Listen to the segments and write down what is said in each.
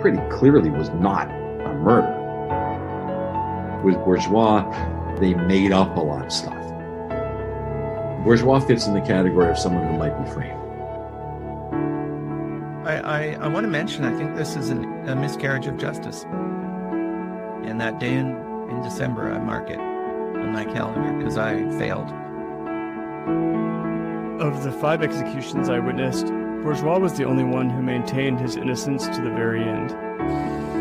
pretty clearly was not a murder. With Bourgeois, they made up a lot of stuff. Bourgeois fits in the category of someone who might be framed. I want to mention, I think this is a miscarriage of justice. And that day in December, I mark it on my calendar because I failed. Of the 5 executions I witnessed, Bourgeois was the only one who maintained his innocence to the very end.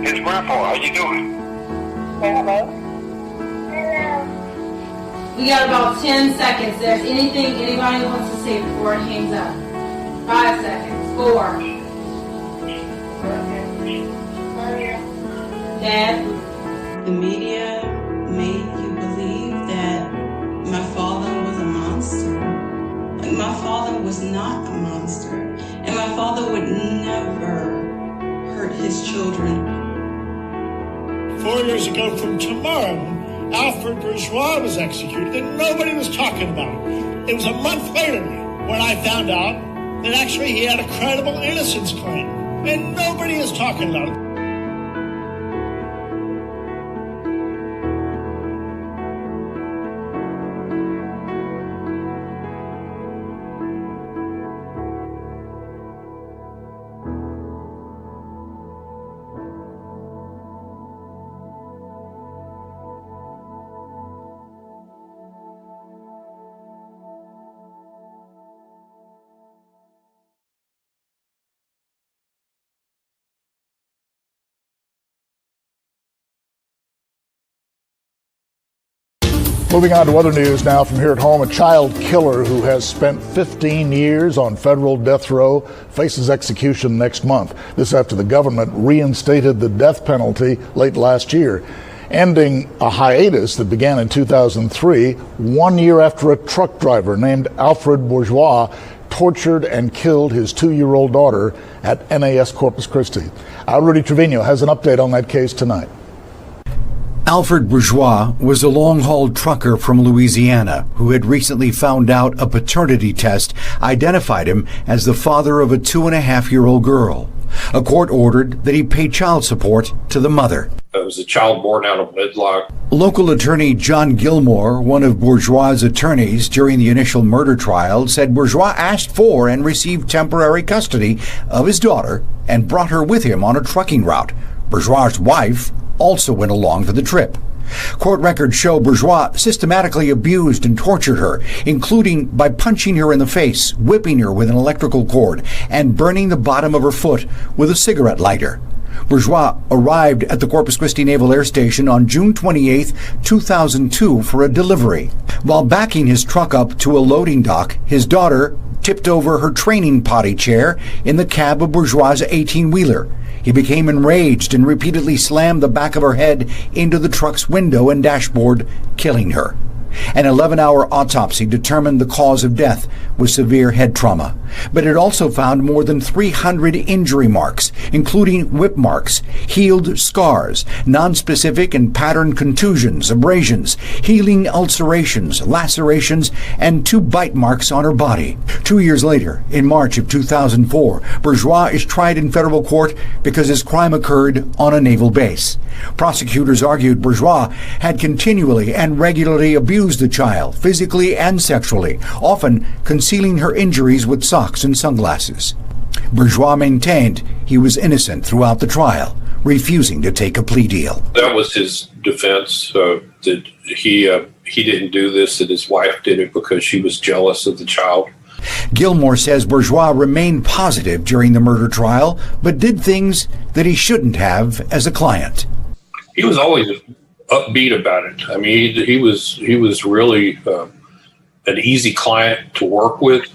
It's Grandpa, how you doing? Hello? We got about 10 seconds. If there's anything anybody wants to say before it hangs up. 5 seconds. 4. Dad? The media made you believe that my father was a monster. But my father was not a monster. And my father would never hurt his children. 4 years ago from tomorrow, Alfred Bourgeois was executed and nobody was talking about it. It was a month later when I found out that actually he had a credible innocence claim and nobody is talking about it. Moving on to other news now from here at home. A child killer who has spent 15 years on federal death row faces execution next month. This after the government reinstated the death penalty late last year, ending a hiatus that began in 2003, 1 year after a truck driver named Alfred Bourgeois tortured and killed his 2-year-old daughter at NAS Corpus Christi. Rudy Trevino has an update on that case tonight. Alfred Bourgeois was a long-haul trucker from Louisiana who had recently found out a paternity test identified him as the father of a 2.5-year-old girl. A court ordered that he pay child support to the mother. It was a child born out of wedlock. Local attorney John Gilmore, one of Bourgeois' attorneys during the initial murder trial, said Bourgeois asked for and received temporary custody of his daughter and brought her with him on a trucking route. Bourgeois' wife also went along for the trip. Court records show Bourgeois systematically abused and tortured her, including by punching her in the face, whipping her with an electrical cord, and burning the bottom of her foot with a cigarette lighter. Bourgeois arrived at the Corpus Christi Naval Air Station on June 28, 2002 for a delivery. While backing his truck up to a loading dock, his daughter tipped over her training potty chair in the cab of Bourgeois' 18-wheeler. He became enraged and repeatedly slammed the back of her head into the truck's window and dashboard, killing her. An 11-hour autopsy determined the cause of death was severe head trauma, but it also found more than 300 injury marks, including whip marks, healed scars, nonspecific and patterned contusions, abrasions, healing ulcerations, lacerations, and 2 bite marks on her body. 2 years later, in March of 2004, Bourgeois is tried in federal court because his crime occurred on a naval base. Prosecutors argued Bourgeois had continually and regularly abused the child, physically and sexually, often concealing her injuries with socks and sunglasses. Bourgeois maintained he was innocent throughout the trial, refusing to take a plea deal. That was his defense, that he didn't do this, that his wife did it because she was jealous of the child. Gilmore says Bourgeois remained positive during the murder trial, but did things that he shouldn't have as a client. He was always upbeat about it. I mean, he was really an easy client to work with.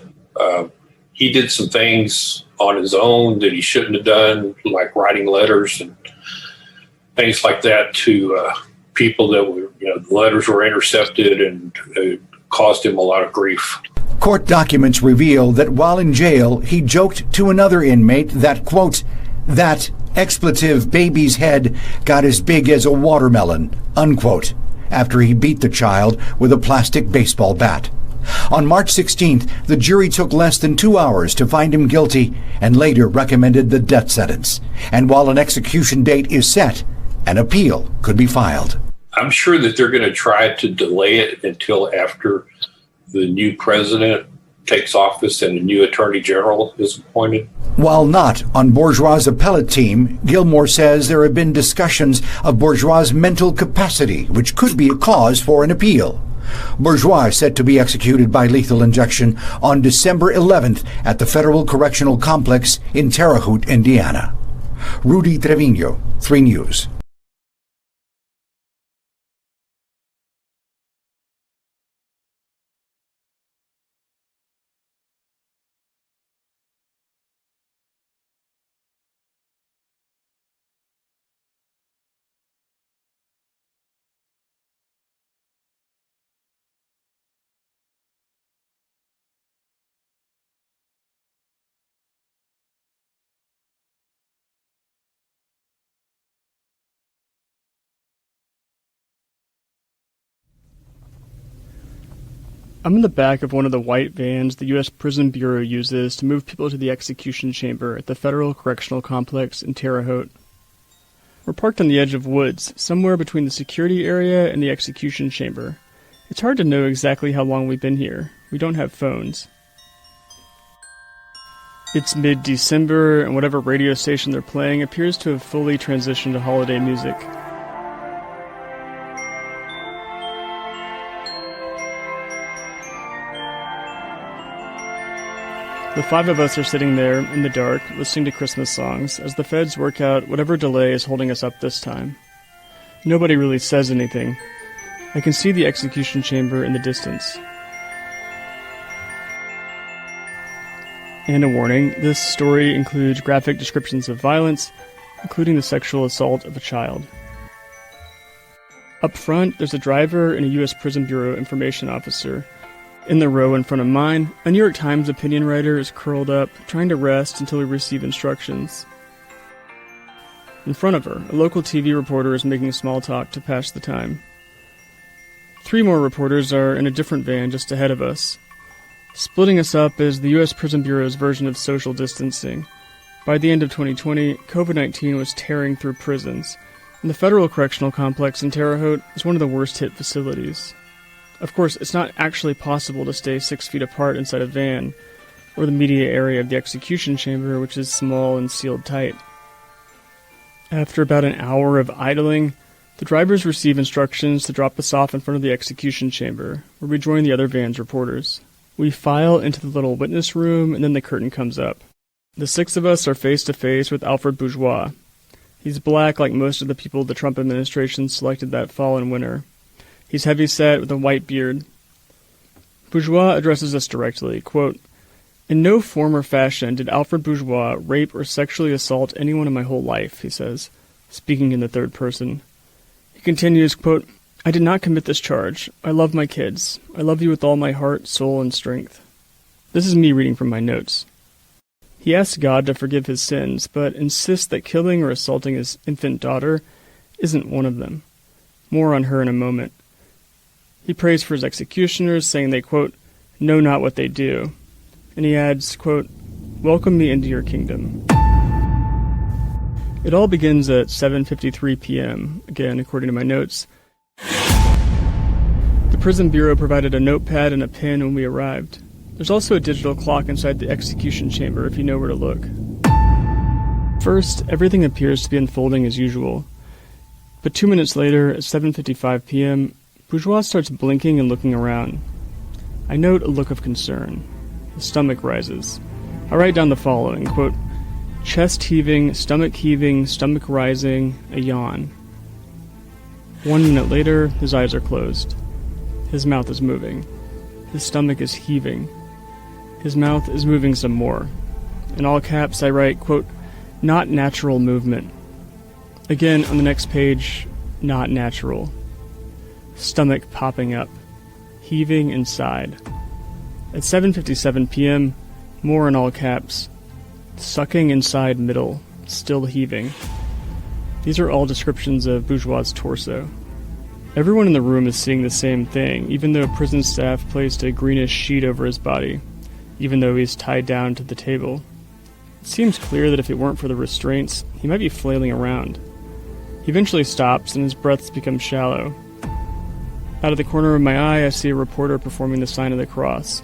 He did some things on his own that he shouldn't have done, like writing letters and things like that to people that were, the letters were intercepted, and it caused him a lot of grief. Court documents reveal that while in jail, he joked to another inmate that, quote, that expletive baby's head got as big as a watermelon, unquote, after he beat the child with a plastic baseball bat. On March 16th, the jury took less than 2 hours to find him guilty and later recommended the death sentence. And while an execution date is set, an appeal could be filed. I'm sure that they're going to try to delay it until after the new president takes office and a new attorney general is appointed. While not on Bourgeois' appellate team, Gilmore says there have been discussions of Bourgeois' mental capacity, which could be a cause for an appeal. Bourgeois is set to be executed by lethal injection on December 11th at the Federal Correctional Complex in Terre Haute, Indiana. Rudy Trevino, 3 News. I'm in the back of one of the white vans the U.S. Prison Bureau uses to move people to the execution chamber at the Federal Correctional Complex in Terre Haute. We're parked on the edge of woods, somewhere between the security area and the execution chamber. It's hard to know exactly how long we've been here. We don't have phones. It's mid-December, and whatever radio station they're playing appears to have fully transitioned to holiday music. The 5 of us are sitting there, in the dark, listening to Christmas songs, as the feds work out whatever delay is holding us up this time. Nobody really says anything. I can see the execution chamber in the distance. And a warning, this story includes graphic descriptions of violence, including the sexual assault of a child. Up front, there's a driver and a U.S. Prison Bureau information officer. In the row in front of mine, a New York Times opinion writer is curled up, trying to rest until we receive instructions. In front of her, a local TV reporter is making small talk to pass the time. 3 more reporters are in a different van just ahead of us. Splitting us up is the U.S. Prison Bureau's version of social distancing. By the end of 2020, COVID-19 was tearing through prisons, and the Federal Correctional Complex in Terre Haute is one of the worst-hit facilities. Of course, it's not actually possible to stay 6 feet apart inside a van, or the media area of the execution chamber, which is small and sealed tight. After about an hour of idling, the drivers receive instructions to drop us off in front of the execution chamber, where we join the other van's reporters. We file into the little witness room, and then the curtain comes up. The 6 of us are face-to-face with Alfred Bourgeois. He's black like most of the people the Trump administration selected that fall and winter. He's heavy-set with a white beard. Bourgeois addresses us directly, quote, "In no form or fashion did Alfred Bourgeois rape or sexually assault anyone in my whole life," he says, speaking in the third person. He continues, quote, "I did not commit this charge. I love my kids. I love you with all my heart, soul, and strength." This is me reading from my notes. He asks God to forgive his sins, but insists that killing or assaulting his infant daughter isn't one of them. More on her in a moment. He prays for his executioners, saying they, quote, "know not what they do." And he adds, quote, "welcome me into your kingdom." It all begins at 7:53 p.m., again, according to my notes. The Prison Bureau provided a notepad and a pen when we arrived. There's also a digital clock inside the execution chamber if you know where to look. First, everything appears to be unfolding as usual. But 2 minutes later, at 7:55 p.m., Bourgeois starts blinking and looking around. I note a look of concern. The stomach rises. I write down the following, quote, "chest heaving, stomach rising, a yawn." 1 minute later, his eyes are closed. His mouth is moving. His stomach is heaving. His mouth is moving some more. In all caps, I write, quote, "not natural movement." Again, on the next page, not natural. Stomach popping up, heaving inside. At 7:57 p.m., more in all caps, sucking inside middle, still heaving. These are all descriptions of Bourgeois' torso. Everyone in the room is seeing the same thing, even though prison staff placed a greenish sheet over his body, even though he's tied down to the table. It seems clear that if it weren't for the restraints, he might be flailing around. He eventually stops and his breaths become shallow. Out of the corner of my eye, I see a reporter performing the sign of the cross.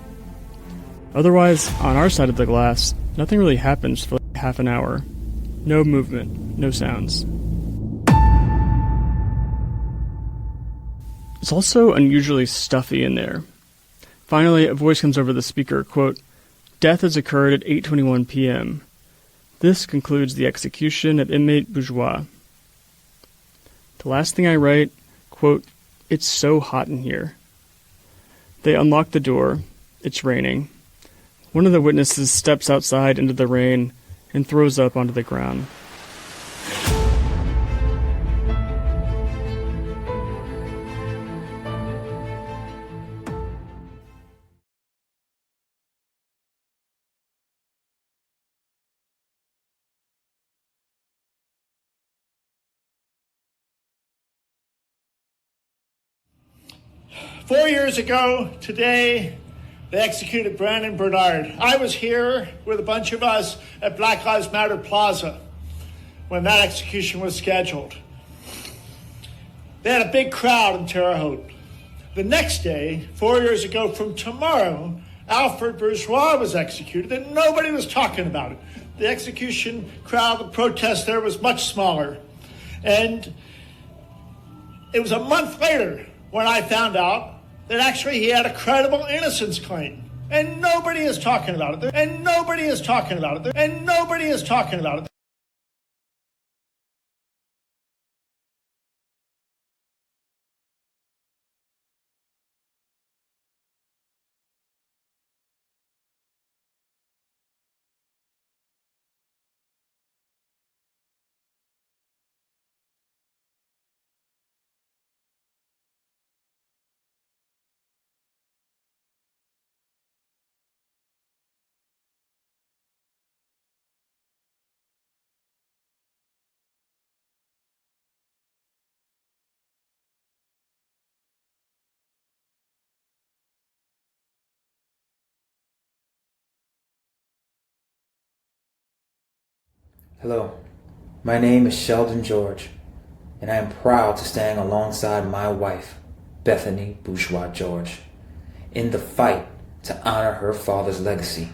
Otherwise, on our side of the glass, nothing really happens for like half an hour. No movement, no sounds. It's also unusually stuffy in there. Finally, a voice comes over the speaker, quote, "Death has occurred at 8:21 p.m. This concludes the execution of inmate Bourgeois." The last thing I write, quote, "It's so hot in here." They unlock the door. It's raining. One of the witnesses steps outside into the rain and throws up onto the ground. Four years ago today, they executed Brandon Bernard. I was here with a bunch of us at Black Lives Matter Plaza when that execution was scheduled. They had a big crowd in Terre Haute. The next day, 4 years ago from tomorrow, Alfred Bourgeois was executed and nobody was talking about it. The execution crowd, the protest there was much smaller. And it was a month later when I found out that actually he had a credible innocence claim. And nobody is talking about it. And nobody is talking about it. And nobody is talking about it. Hello, my name is Sheldon George, and I am proud to stand alongside my wife, Bethany Bourgeois George, in the fight to honor her father's legacy.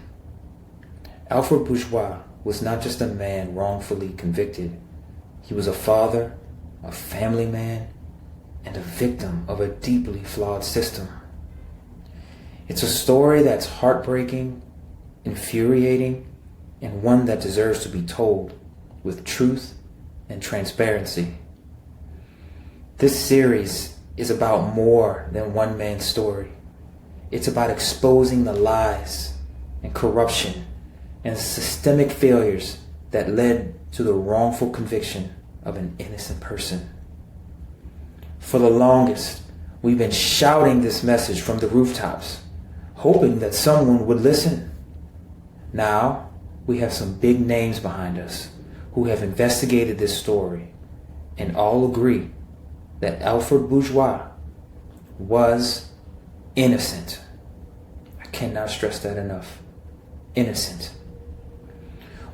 Alfred Bourgeois was not just a man wrongfully convicted. He was a father, a family man, and a victim of a deeply flawed system. It's a story that's heartbreaking, infuriating, and one that deserves to be told with truth and transparency. This series is about more than one man's story. It's about exposing the lies and corruption and systemic failures that led to the wrongful conviction of an innocent person. For the longest, we've been shouting this message from the rooftops, hoping that someone would listen. Now, we have some big names behind us who have investigated this story and all agree that Alfred Bourgeois was innocent. I cannot stress that enough. Innocent.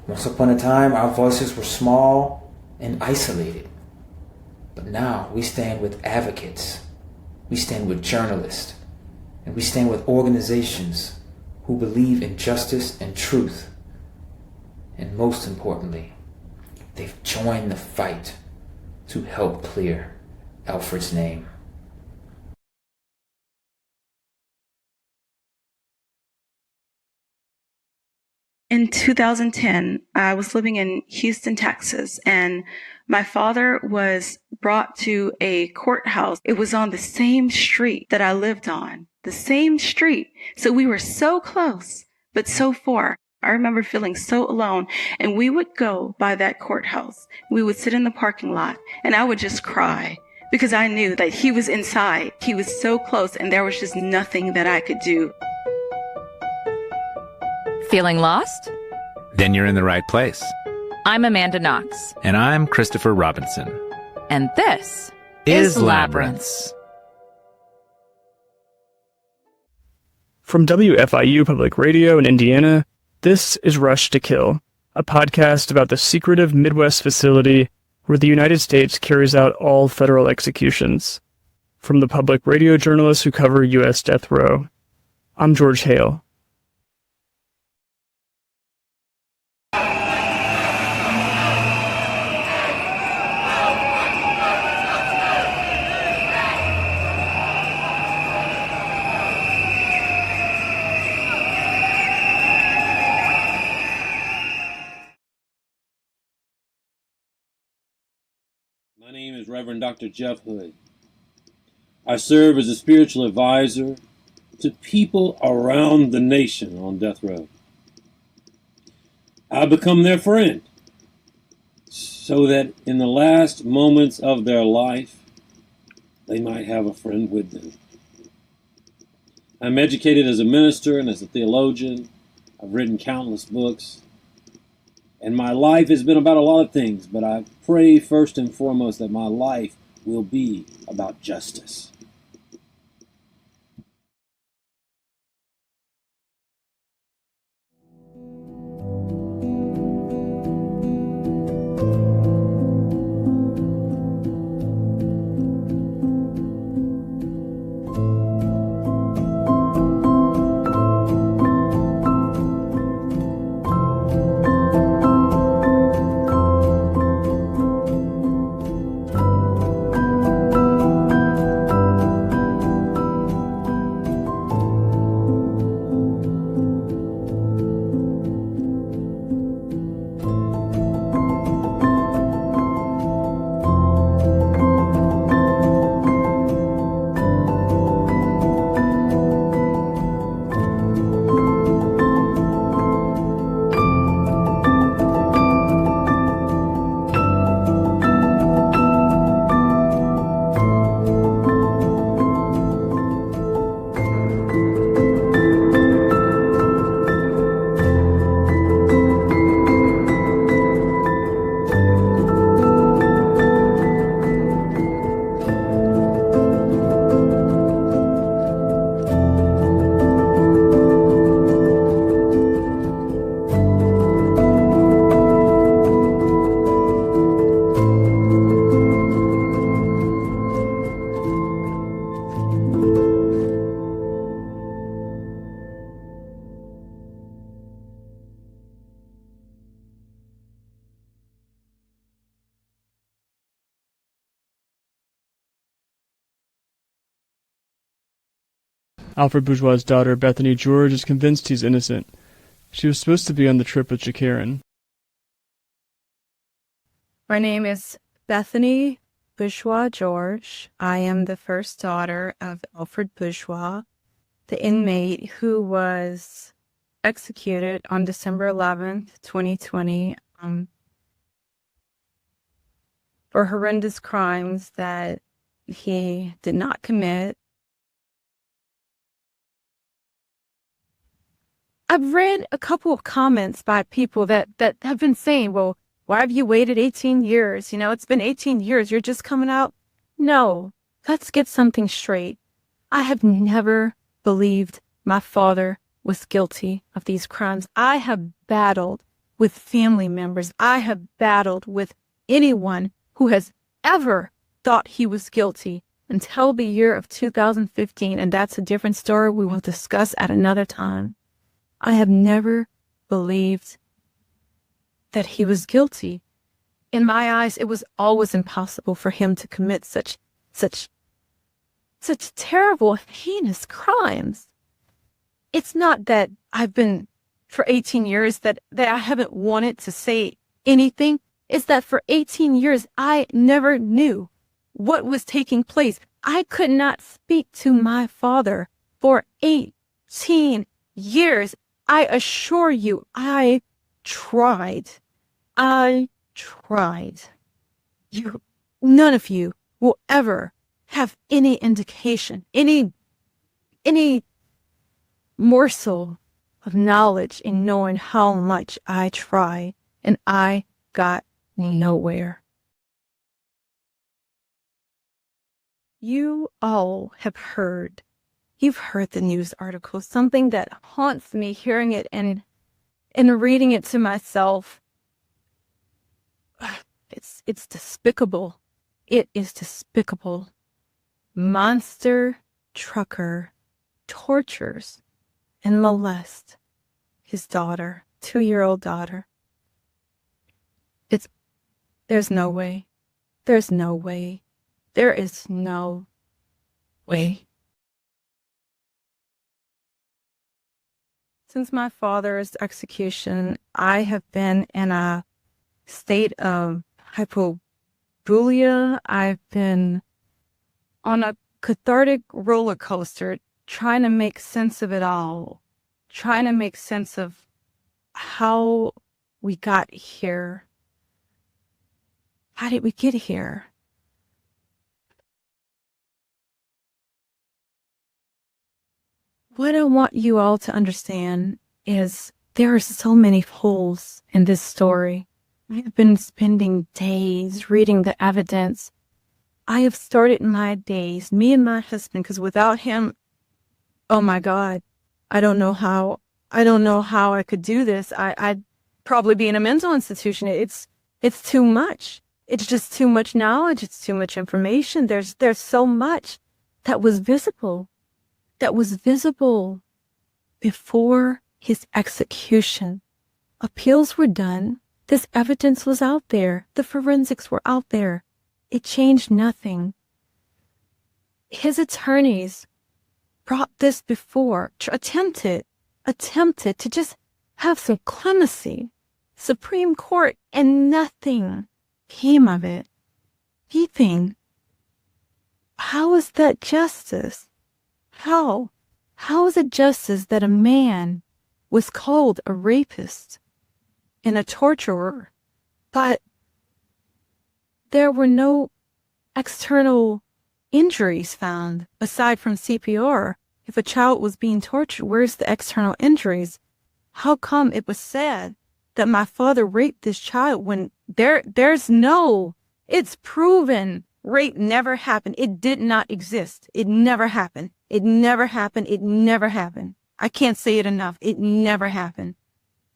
Once upon a time, our voices were small and isolated. But now we stand with advocates, we stand with journalists, and we stand with organizations who believe in justice and truth. And most importantly, they've joined the fight to help clear Alfred's name. In 2010, I was living in Houston, Texas, and my father was brought to a courthouse. It was on the same street that I lived on, the same street. So we were so close, but so far. I remember feeling so alone, and we would go by that courthouse. We would sit in the parking lot, and I would just cry because I knew that he was inside. He was so close, and there was just nothing that I could do. Feeling lost? Then you're in the right place. I'm Amanda Knox. And I'm Christopher Robinson. And this is Labyrinths. From WFIU Public Radio in Indiana, this is Rush to Kill, a podcast about the secretive Midwest facility where the United States carries out all federal executions. From the public radio journalists who cover U.S. death row. I'm George Hale. My name is Reverend Dr. Jeff Hood. I serve as a spiritual advisor to people around the nation on death row. I become their friend so that in the last moments of their life, they might have a friend with them. I'm educated as a minister and as a theologian. I've written countless books. And my life has been about a lot of things, but I pray first and foremost that my life will be about justice. Alfred Bourgeois' daughter, Bethany George, is convinced he's innocent. She was supposed to be on the trip with Jakaran. My name is Bethany Bourgeois George. I am the first daughter of Alfred Bourgeois, the inmate who was executed on December 11th, 2020, for horrendous crimes that he did not commit. I've read a couple of comments by people that have been saying, well, why have you waited 18 years? You know, it's been 18 years. You're just coming out. No, let's get something straight. I have never believed my father was guilty of these crimes. I have battled with family members. I have battled with anyone who has ever thought he was guilty until the year of 2015. And that's a different story we will discuss at another time. I have never believed that he was guilty. In my eyes, it was always impossible for him to commit such terrible, heinous crimes. It's not that I've been for 18 years that I haven't wanted to say anything. It's that for 18 years, I never knew what was taking place. I could not speak to my father for 18 years. I assure you, I tried. None of you will ever have any indication, any morsel of knowledge in knowing how much I tried, and I got nowhere. You all have heard, you've heard the news article, something that haunts me hearing it and reading it to myself. It's despicable. It is despicable. Monster trucker tortures and molests his daughter, 2-year-old daughter. There's no way. There's no way. There is no way. Since my father's execution, I have been in a state of hypobulia. I've been on a cathartic roller coaster trying to make sense of it all, trying to make sense of how we got here. How did we get here? What I want you all to understand is there are so many holes in this story. I have been spending days reading the evidence. I have started my days, me and my husband, because without him, oh my God, I don't know how I could do this. I'd probably be in a mental institution. It's too much. It's just too much knowledge. It's too much information. There's so much that was visible before his execution. Appeals were done. This evidence was out there. The forensics were out there. It changed nothing. His attorneys brought this before, attempted to just have some clemency. Supreme Court, and nothing came of it. Nothing. How is that justice? How is it justice that a man was called a rapist and a torturer, but there were no external injuries found aside from CPR? If a child was being tortured, where's the external injuries? How come it was said that my father raped this child when it's proven rape never happened. It did not exist. It never happened. It never happened. It never happened. I can't say it enough. It never happened.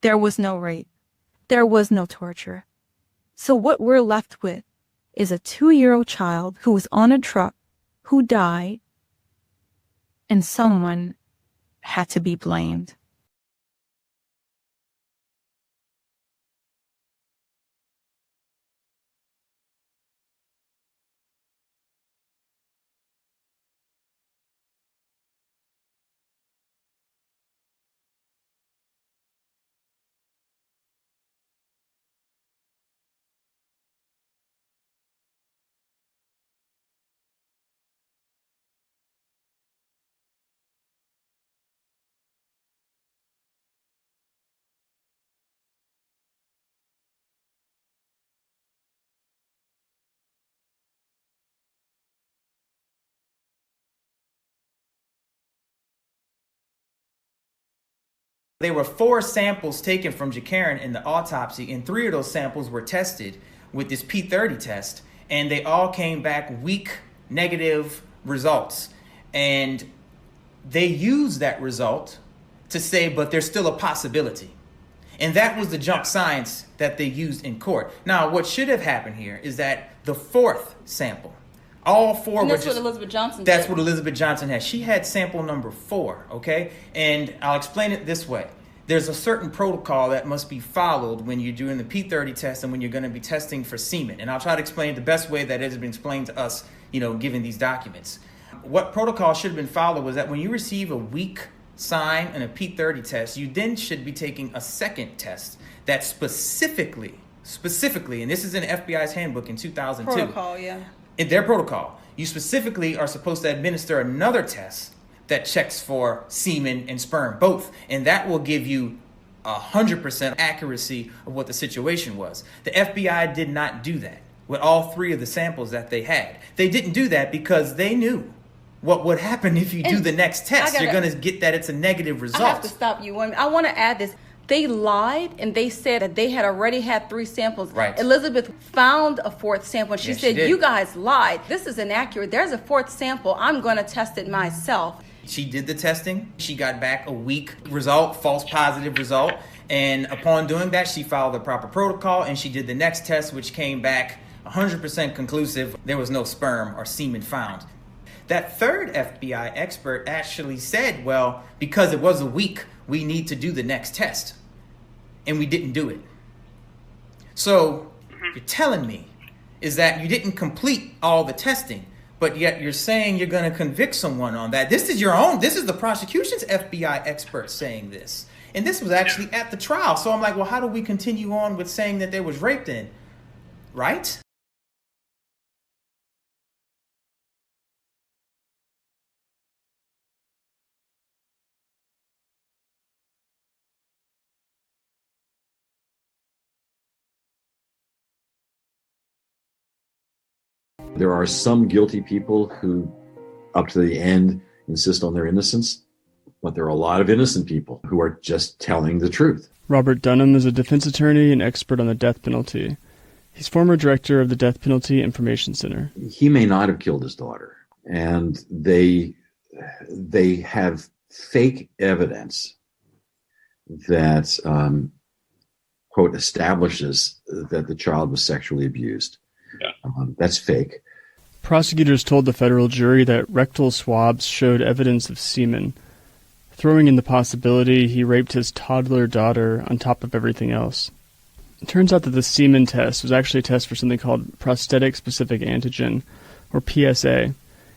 There was no rape. There was no torture. So what we're left with is a 2-year-old child who was on a truck, who died, and someone had to be blamed. There were 4 samples taken from Jacaren in the autopsy, and 3 of those samples were tested with this P30 test, and they all came back weak, negative results. And they used that result to say, but there's still a possibility. And that was the junk science that they used in court. Now, what should have happened here is that the 4th sample, all 4 and were that's just, what Elizabeth Johnson That's did. what Elizabeth Johnson had. She had sample number 4, okay? And I'll explain it this way. There's a certain protocol that must be followed when you're doing the P30 test and when you're going to be testing for semen. And I'll try to explain it the best way that it has been explained to us, given these documents. What protocol should have been followed was that when you receive a weak sign in a P30 test, you then should be taking a second test that specifically, and this is in the FBI's handbook in 2002. Protocol, yeah. In their protocol, you specifically are supposed to administer another test that checks for semen and sperm, both. And that will give you 100% accuracy of what the situation was. The FBI did not do that with all 3 of the samples that they had. They didn't do that because they knew what would happen if you do the next test. You're going to get that it's a negative result. I have to stop you. I want to add this. They lied and they said that they had already had 3 samples. Right. Elizabeth found a 4th sample and she Yes, said, she did. you guys lied. This is inaccurate. There's a 4th sample. I'm going to test it myself. She did the testing. She got back a weak result, false positive result. And upon doing that, she followed the proper protocol and she did the next test, which came back 100% conclusive. There was no sperm or semen found. That 3rd FBI expert actually said, well, because it was a week, we need to do the next test. And we didn't do it. So you're telling me is that you didn't complete all the testing, but yet you're saying you're going to convict someone on that. This is the prosecution's FBI expert saying this. And this was actually at the trial. So I'm like, well, how do we continue on with saying that there was rape then? Right? There are some guilty people who, up to the end, insist on their innocence, but there are a lot of innocent people who are just telling the truth. Robert Dunham is a defense attorney and expert on the death penalty. He's former director of the Death Penalty Information Center. He may not have killed his daughter, and they have fake evidence that, quote, establishes that the child was sexually abused. Yeah. That's fake. Prosecutors told the federal jury that rectal swabs showed evidence of semen, throwing in the possibility he raped his toddler daughter on top of everything else. It turns out that the semen test was actually a test for something called prosthetic specific antigen, or PSA.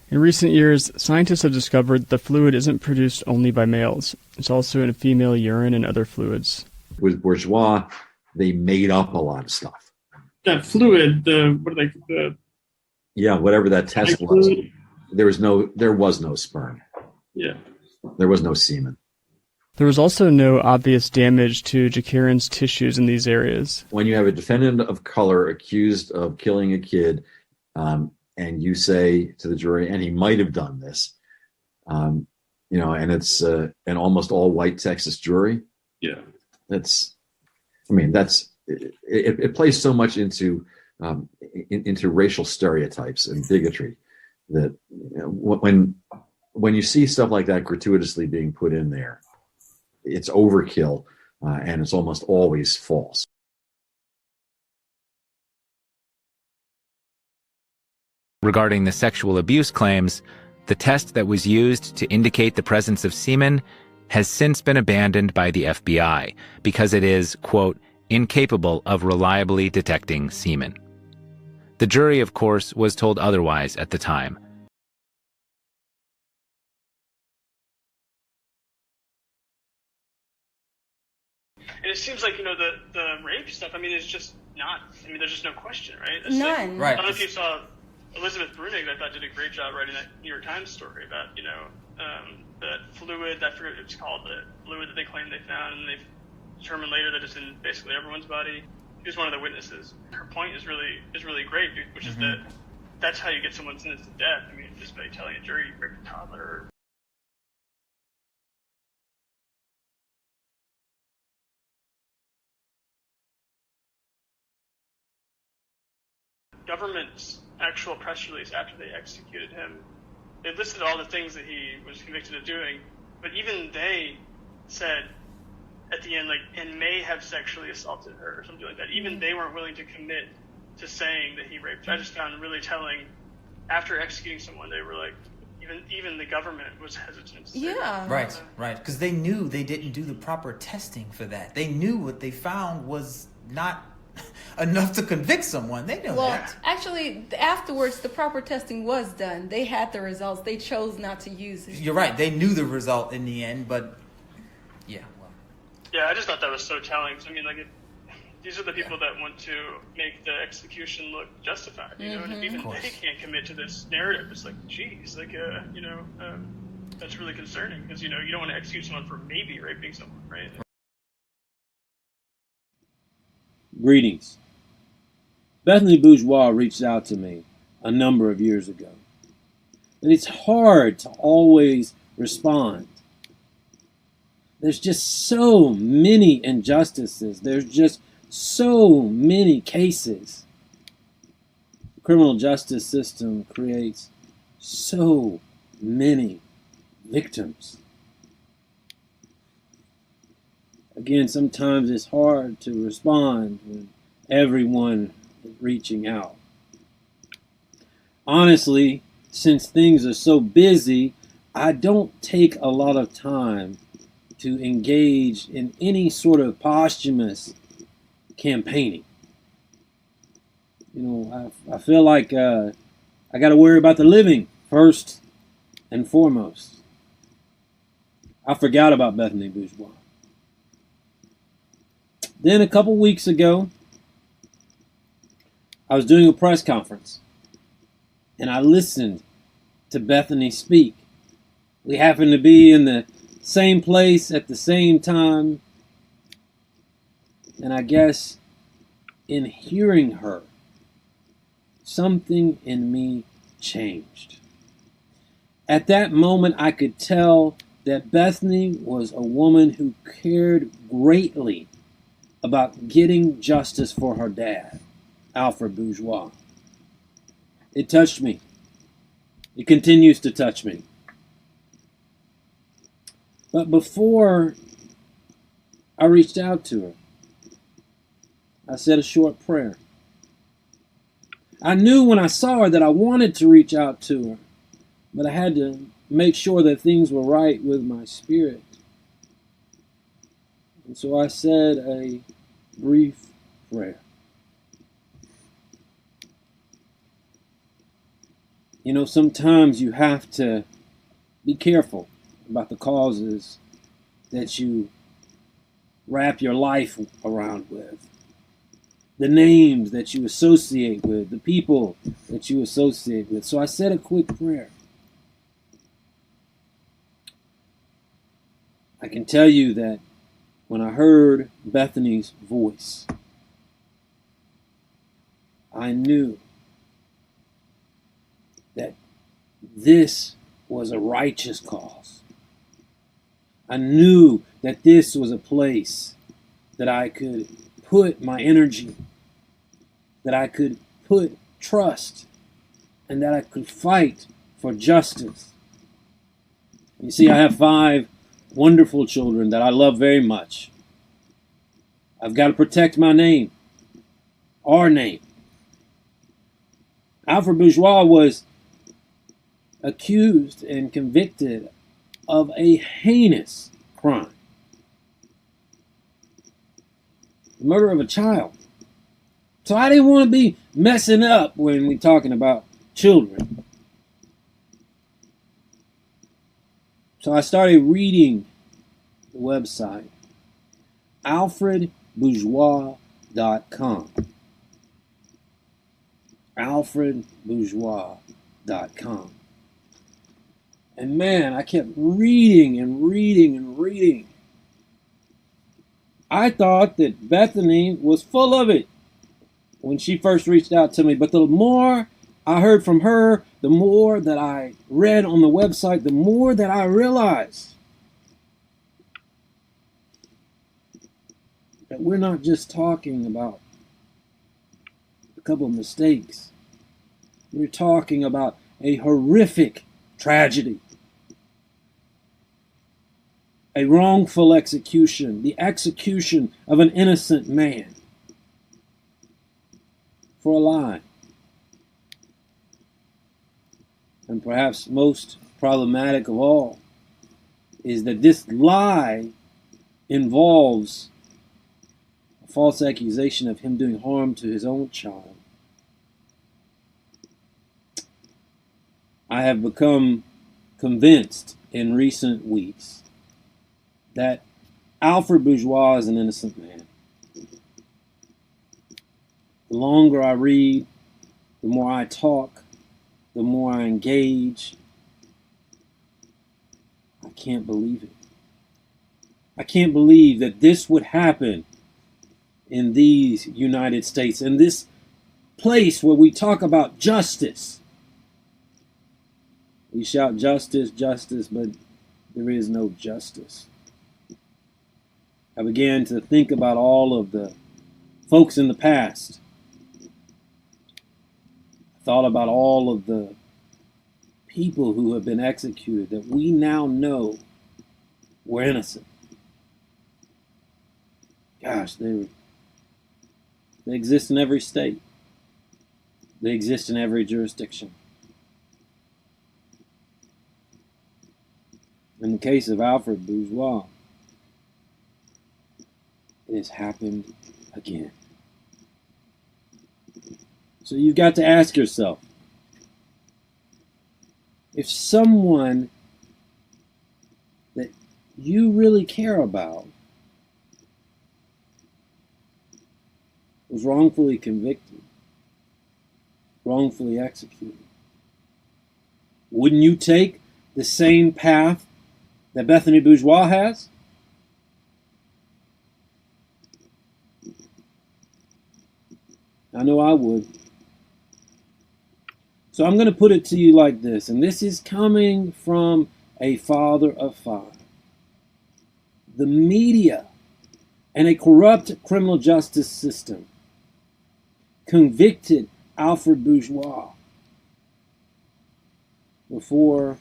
In recent years, scientists have discovered the fluid isn't produced only by males. It's also in female urine and other fluids. With Bourgeois, they made up a lot of stuff. That fluid, whatever that test was, there was no sperm. Yeah. There was no semen. There was also no obvious damage to Jacarin's tissues in these areas. When you have a defendant of color accused of killing a kid, and you say to the jury, and he might have done this, and it's an almost all white Texas jury. Yeah. It plays so much into racial stereotypes and bigotry that when you see stuff like that gratuitously being put in there, it's overkill, and it's almost always false. Regarding the sexual abuse claims, the test that was used to indicate the presence of semen has since been abandoned by the FBI because it is, quote, incapable of reliably detecting semen. The jury, of course, was told otherwise at the time. And it seems like, the rape stuff, there's just there's just no question, right? None. Right. I don't know if you saw Elizabeth Brunig, I thought, did a great job writing that New York Times story about, that fluid, I forget what it's called, the fluid that they claim they found, and they've determined later that it's in basically everyone's body. She was one of the witnesses. Her point is really great, which is that that's how you get someone sentenced to death. Just by telling a jury you raped a toddler. Government's actual press release after they executed him, they listed all the things that he was convicted of doing, but even they said at the end, and may have sexually assaulted her or something like that. Even they weren't willing to commit to saying that he raped her. I just found really telling. After executing someone, they were like, even the government was hesitant to say that. Right. Because they knew they didn't do the proper testing for that. They knew what they found was not enough to convict someone. They know that. Actually, afterwards, the proper testing was done. They had the results. They chose not to use it. You're right. They knew the result in the end, but yeah, I just thought that was so telling. So, these are the people that want to make the execution look justified, and if even they can't commit to this narrative, it's like, geez, that's really concerning because, you don't want to execute someone for maybe raping someone, right? Greetings. Bethany Bourgeois reached out to me a number of years ago. And it's hard to always respond. There's just so many injustices. There's just so many cases. The criminal justice system creates so many victims. Again, sometimes it's hard to respond when everyone is reaching out. Honestly, since things are so busy, I don't take a lot of time to engage in any sort of posthumous campaigning. You know, I feel like I got to worry about the living first and foremost. I forgot about Bethany Bourgeois. Then a couple weeks ago, I was doing a press conference, and I listened to Bethany speak. We happened to be in the same place at the same time, and I guess in hearing her, something in me changed. At that moment, I could tell that Bethany was a woman who cared greatly about getting justice for her dad, Alfred Bourgeois. It touched me. It continues to touch me. But before I reached out to her, I said a short prayer. I knew when I saw her that I wanted to reach out to her, but I had to make sure that things were right with my spirit. And so I said a brief prayer. You know, sometimes you have to be careful about the causes that you wrap your life around with, the names that you associate with, the people that you associate with. So I said a quick prayer. I can tell you that when I heard Bethany's voice, I knew that this was a righteous cause. I knew that this was a place that I could put my energy, that I could put trust, and that I could fight for justice. You see, I have 5 wonderful children that I love very much. I've got to protect my name, our name. Alfred Bourgeois was accused and convicted of a heinous crime. The murder of a child. So I didn't want to be messing up when we're talking about children. So I started reading the website, alfredbourgeois.com. alfredbourgeois.com. And man, I kept reading and reading and reading. I thought that Bethany was full of it when she first reached out to me. But the more I heard from her, the more that I read on the website, the more that I realized that we're not just talking about a couple of mistakes. We're talking about a horrific tragedy, a wrongful execution, the execution of an innocent man for a lie. And perhaps most problematic of all is that this lie involves a false accusation of him doing harm to his own child. I have become convinced in recent weeks that Alfred Bourgeois is an innocent man. The longer I read, the more I talk, the more I engage, I can't believe it. I can't believe that this would happen in these United States, in this place where we talk about justice. We shout justice, justice, but there is no justice. I began to think about all of the folks in the past. I thought about all of the people who have been executed that we now know were innocent. Gosh, they exist in every state. They exist in every jurisdiction. In the case of Alfred Bourgeois, it has happened again. So you've got to ask yourself, if someone that you really care about was wrongfully convicted, wrongfully executed, wouldn't you take the same path that Bethany Bourgeois has? I know I would. So I'm going to put it to you like this, and this is coming from a father of five. The media and a corrupt criminal justice system convicted Alfred Bourgeois before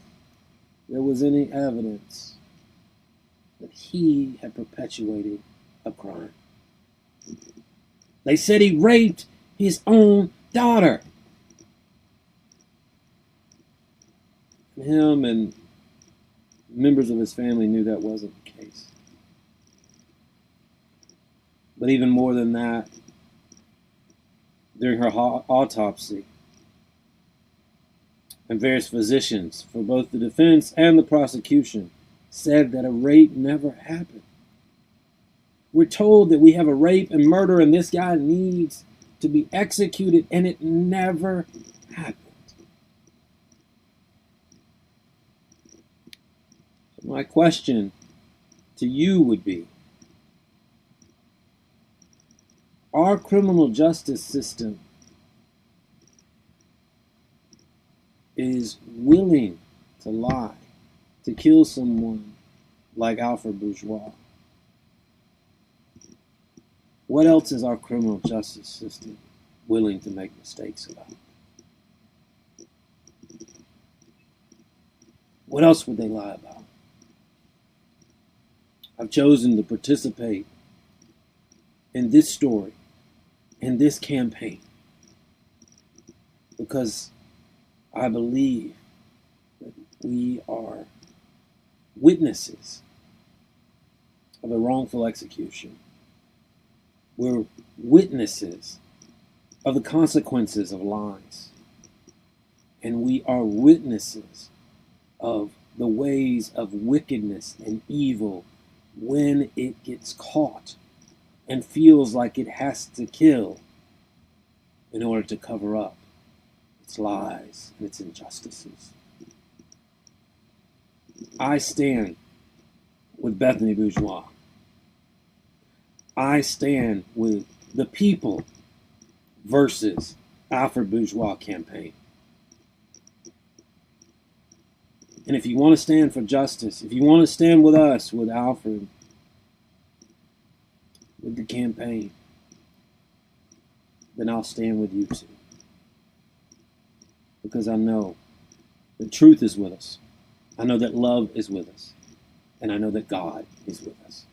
there was any evidence that he had perpetuated a crime. They said he raped his own daughter. Him and members of his family knew that wasn't the case. But even more than that, during her autopsy, and various physicians for both the defense and the prosecution said that a rape never happened. We're told that we have a rape and murder and this guy needs to be executed, and it never happened. So my question to you would be, our criminal justice system is willing to lie, to kill someone like Alfred Bourgeois. What else is our criminal justice system willing to make mistakes about? What else would they lie about? I've chosen to participate in this story, in this campaign, because I believe that we are witnesses of a wrongful execution. We're witnesses of the consequences of lies. And we are witnesses of the ways of wickedness and evil when it gets caught and feels like it has to kill in order to cover up its lies and its injustices. I stand with Bethany Bourgeois. I stand with the people versus Alfred Bourgeois campaign. And if you want to stand for justice, if you want to stand with us, with Alfred, with the campaign, then I'll stand with you too. Because I know that truth is with us. I know that love is with us. And I know that God is with us.